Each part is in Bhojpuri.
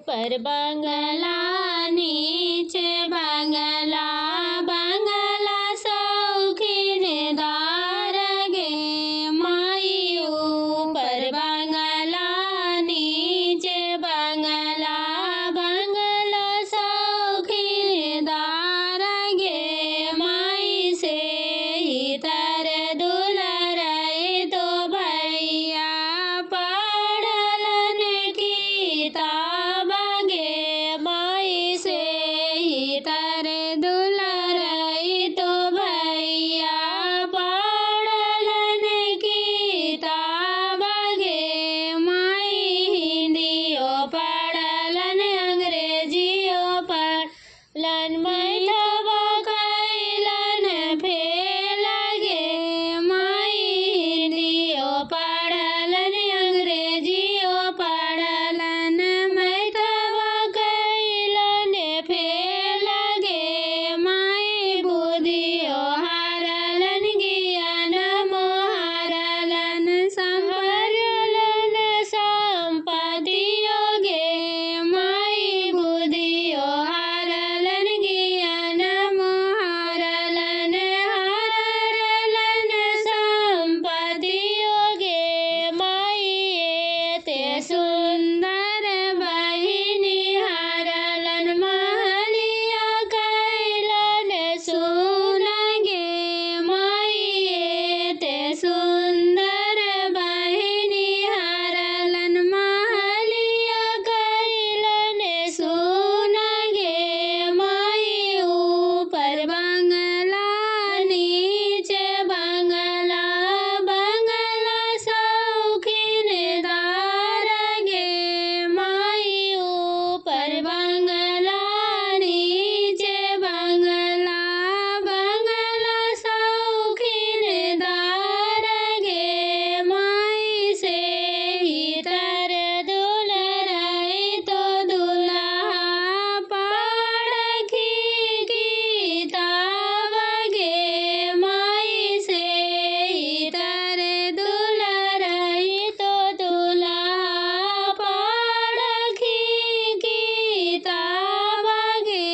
ऊपर बंगला नीचे बंगला बंगला शौकीनदार गे माई ऊपर बंगला नीचे बंगला बंगला शौकीनदार गे माई से ही तर दुलर तो भैया पढ़लन किताब गे माई से ही तर दुलर तो भैया पढ़लन किताब गे माई हिंदियो पढ़लन अंग्रेजियो पढ़लन मैथवा कैलन फेल गे माई हिंदियो पढ़लन अंग्रेजियो पढ़लन मैथवा कैलन फेल गे माई बुद्धियो हारलन ज्ञान मोहारलन संपरलन संपत्तियो गे माई बुद्धियो हारलन ज्ञान मोहारलन हारलन संपत्तियो गे माई ते सुंदर बहिनी हारलन महलिया कैलन सुन गे माई ते सुंदर बहिनी हारलन महलिया कैलन सुन गे माई ऊपर बंगला नीचे बंगला बंगला शौकीनदार गे माई ऊपर बंगला नीचे बंगला बंगला शौकीनदार गे माई से ही तर दुलर तो दुल्हा पढ़ी किताब गे माई से ही तर दुलर तो दुल्हा पढ़ी किताब गे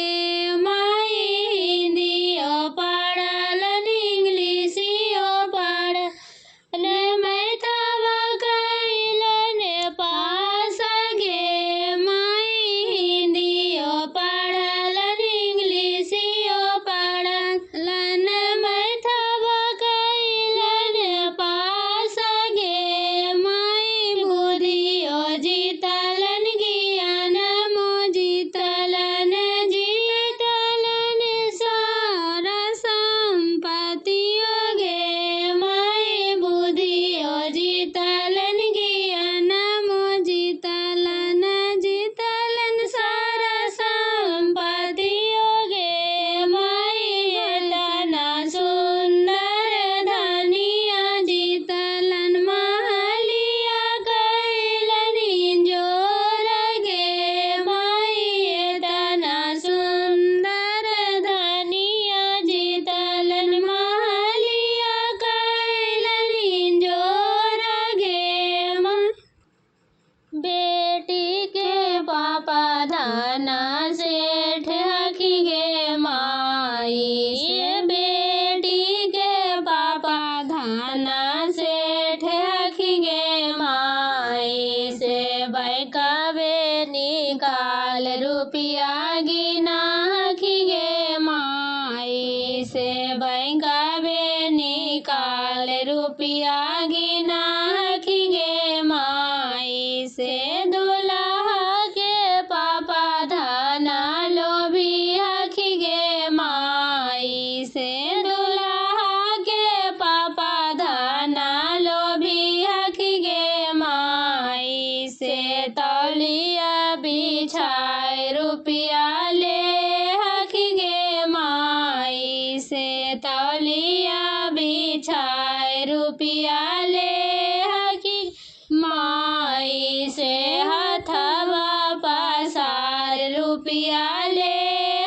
माई हिंदियो पढ़लन इंग्लिशियो पढ़लन मैथवा कैलन पास गे माई हिंदियो पढ़लन इंग्लिशियो पढ़लन मैथवा कैलन पास गे माई बुद्धियो जीतलन ज्ञान मो जीतलन जीतलन सारा संपत्तियो गे माई बुद्धियो जीतलन ज्ञान मो जीतलन जीतलन सारा संपत्तियो गे माई तना सुंदर धनिया जीतलन महलिया कैलन जोर गे माई तना सुंदर धनिया जीतलन महलिया कैलन जोर गे माई बेटी के पापा धना सेठ हखी गे माई से बेटी के पापा धना सेठ हखी गे माई से बैकावे निकाल रुपया गिना हखी गे माई से बैकावे निकाल रुपया गिना हखी गे माई से दुल्हा के पापा धना लोभी हखी गे माई से दुल्हा के पापा धना लोभी हखी गे माई से तौलिया बिछाए रुपया ले हखी गे माई से तौलिया बिछाए रुपया ले हखी माई से हथवा पसार रुपया ले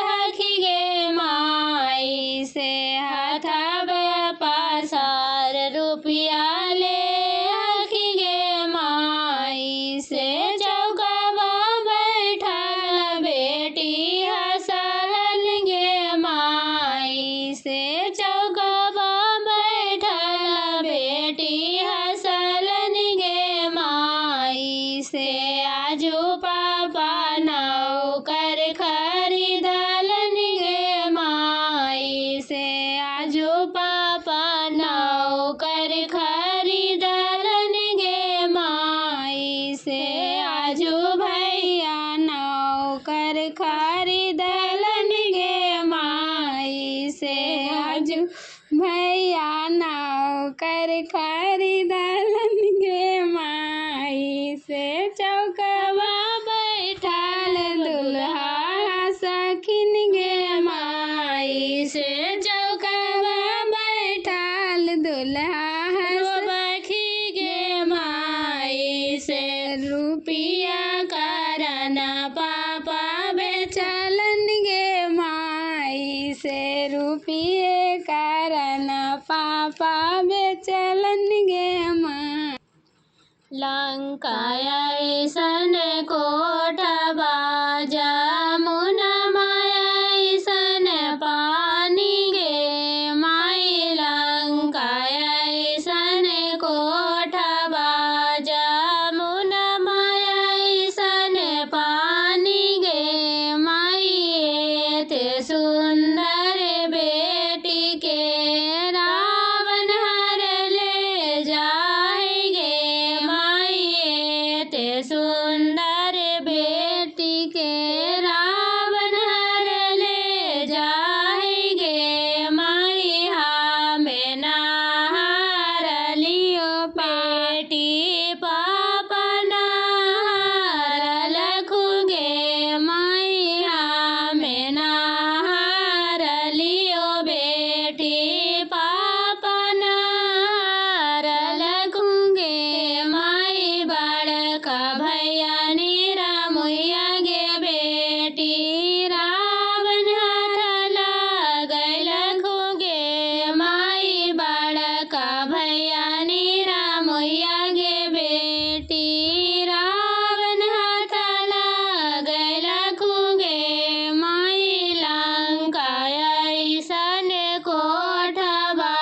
हखी गे माई से हथवा पसार रुपया ले हखी गे माई से चौका बैठा आजू पापा नौकर खरीदलन गे माई से आजू पापा नौकर खरीदलन गे माई से आजू भैया नौकर खरीदलन गे माई से आजू भैया नौकर खरीदलन गे माई से चौकवा बैठाल दुल्हा सखिन गे माई से चौकवा बैठाल दुल्हा बखी गे माई से रुपिया कारण पापा बेचलन गे माई से रुपिये कारण पापा बेचलन गे माई लंकाया ऐसन कोटबा जमुना माया ऐसन पानी गे माई लंकाया ऐसन कोटबा जमुना माया ऐसन पानी गे माई ते सुंदर बेटी के रावण हर ले जाए गे माई ते सुंदर बेटी के रावण हर ले जाए गे माई हमें ना हार लियो बेटी पापा ना हार लखू गे माई हमें ना हार लियो बेटी पापा ना हार लखू गे माई बड़का भैया नीरा मुइया गे बेटी रावण हाथ लगल लखू गे माई बड़का भैया नीरा मुइया गे बेटी रावण हाथ लगल लखू गे माई लंकाया ऐसन कोठबा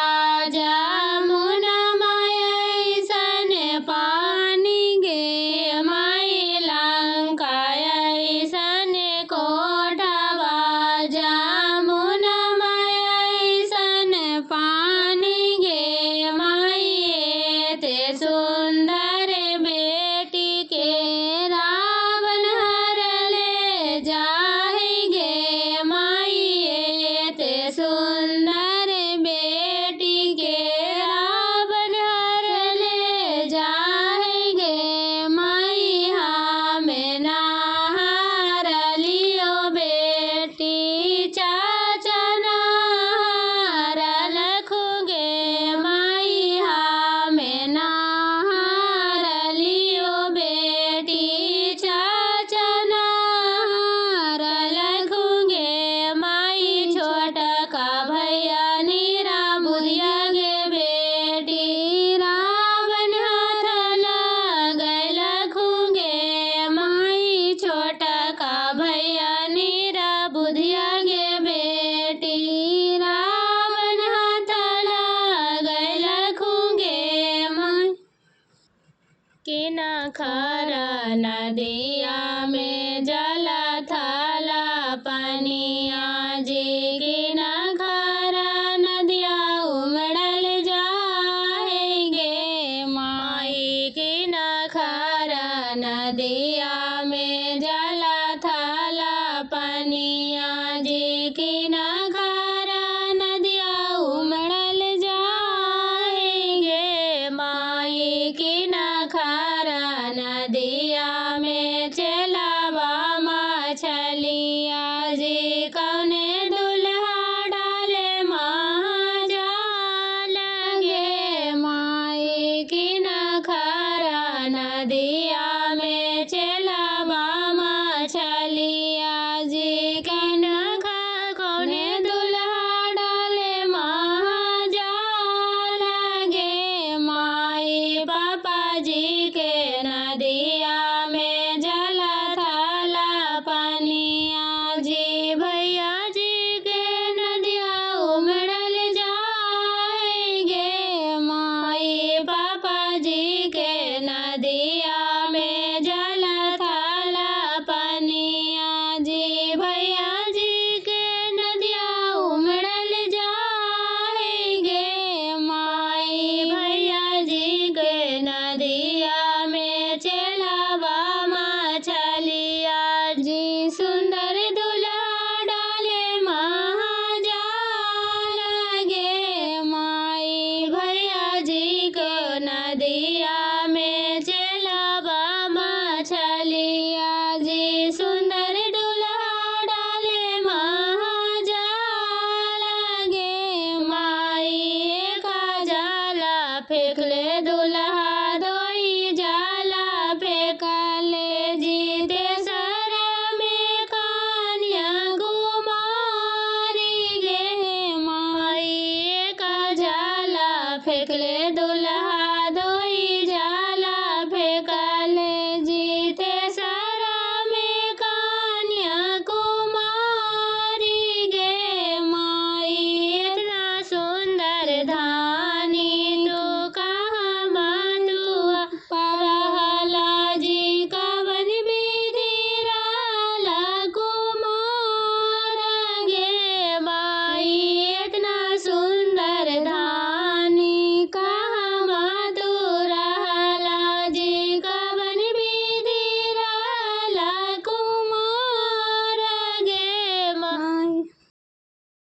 जमुना माया ऐसन पानी गे माई लंकाया ऐसन कोठबा जमुना माया ऐसन पानी गे माई ते सुंदर बेटी के रावण हर ले जाए गे माई ते सुंदर बेटी के रावण हर ले जाए गे माई हमें ना हार लियो बेटी चाचा ना हार लखू गे माई हमें ना हार लियो बेटी चाचा ना हार लखू गे माई छोटका भैया नीरा बुधिया गे बेटी रावण हाथ लगल लखू गे माई छोटका भैया नीरा बुधिया गे बेटी रावण हाथ लगल लखू गे माई किना खरा नदिया में जला थाला पनिया जी किना खरा नदिया उमड़ल जाए गे माई किना खरा नदिया में जला थाला पनिया जी किना खरा नदिया उमड़ल जाए गे माई किना खरा नदिया में चलावा मछलिया जी कौने दुल्हा डाले महाजाल गे माई किना खरा नदिया में चलावा मछलिया आजी